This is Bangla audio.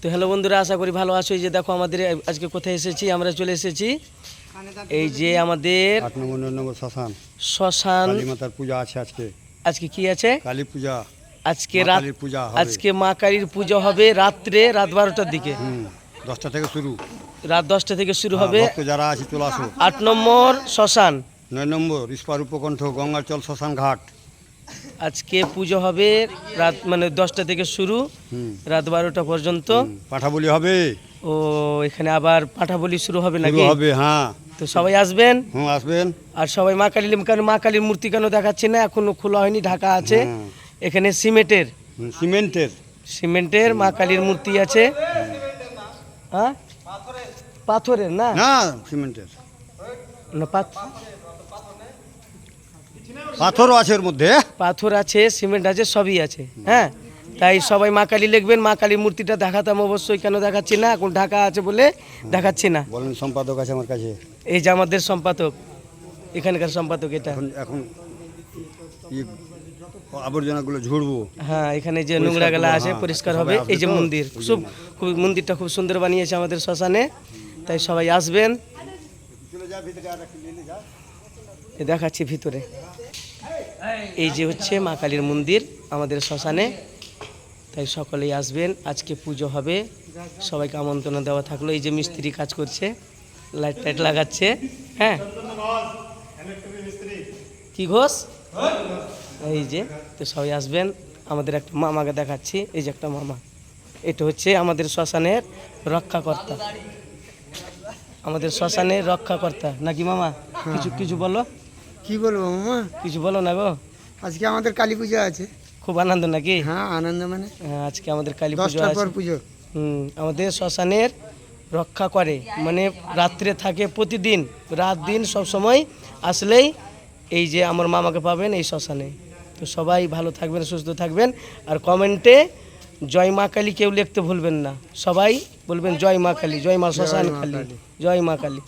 তো হ্যালো বন্ধুরা, আশা করি ভালো আছো। এই যে দেখো আমাদের আজকে কোথায় এসেছি, আমরা চলে এসেছি এই যে আমাদের 8 নম্বর 9 নম্বর শ্মশান। কালী মাতার পূজা আছে আজকে। আজকে কি আছে? কালী পূজা। আজকে মা রাত কালীর পূজা হবে। আজকে মা কালীর পুজো হবে রাত 12টার দিকে। 10টা থেকে শুরু। রাত 10টা থেকে শুরু হবে। ভক্ত যারা আছে চলে আসো। 8 নম্বর শ্মশান। 9 নম্বর ইস্পার উপকণ্ঠ গঙ্গাচল শ্মশান ঘাট। আজকে পুজো হবে রাত 10টা থেকে শুরু, রাত 12টা পর্যন্ত। পাঠা বলি হবে। ও এখানে আবার পাঠা বলি শুরু হবে শুরু নাকি? হবে, হ্যাঁ। তো সবাই আসবেন। আসবেন। আর সবাই মা কালীর মূর্তি কেন দেখাচ্ছি না, এখনো খোলা হয়নি, ঢাকা আছে। এখানে সিমেন্টের মা কালীর মূর্তি আছে। হ্যাঁ, পাথরের না না সিমেন্টের না, পাথরও আছে এর মধ্যে। পাথর আছে, সিমেন্ট আছে, সবই আছে। হ্যাঁ, তাই সবাই মা কালী লিখবেন। মা কালীর মূর্তিটা দেখাতাম অবশ্যই, কেন দেখাচ্ছি না, এখন ঢাকা আছে বলে দেখাচ্ছি না। বলেন সম্পাদক আছে আমার কাছে। এই যে আমাদের সম্পাদক, এখানকার সম্পাদক এটা। এখন আবর্জনাগুলো ঝুড়বো। হ্যাঁ, এখানে যে নোংরা গেলা আছে পরিষ্কার হবে। এই যে মন্দির, মন্দিরটা খুব সুন্দর বানিয়েছে আমাদের শ্মশানে, তাই সবাই আসবেন। দেখাচ্ছি ভিতরে, এই যে হচ্ছে মা কালীর মন্দির আমাদের শ্মশানে, তাই সকলেই আসবেন। আজকে পুজো হবে, সবাইকে আমন্ত্রণ দেওয়া থাকলো। এই যে মিস্ত্রি কাজ করছে, লাইট টাইট লাগাচ্ছে। হ্যাঁ, কি ঘোষ, এই যে, তো সবাই আসবেন। আমাদের একটা মামাকে দেখাচ্ছি, এই যে একটা মামা, এটা হচ্ছে আমাদের শ্মশানের রক্ষাকর্তা, আমাদের শ্মশানের রক্ষাকর্তা নাকি মামা? কিছু বলো। কি বলবো মামা, কিছু বলো না গো। আজকে আমাদের কালী পূজা আছে। খুব আনন্দ নাকি? হ্যাঁ, আনন্দ মানে আজকে আমাদের কালী পুজো 10টার আছে। পর পুজো। আমাদের শ্মশানের রক্ষা করে, মানে রাত্রে থাকে প্রতিদিন, রাত দিন সব সময় আসলেই এই যে আমার মামাকে পাবেন এই শ্মশানে। তো সবাই ভালো থাকবেন, সুস্থ থাকবেন। আর কমেন্টে জয় মা কালী কেউ লিখতে ভুলবেন না, সবাই বলবেন জয় মা কালী, জয় মা শ্মশান কালী, জয় মা কালী।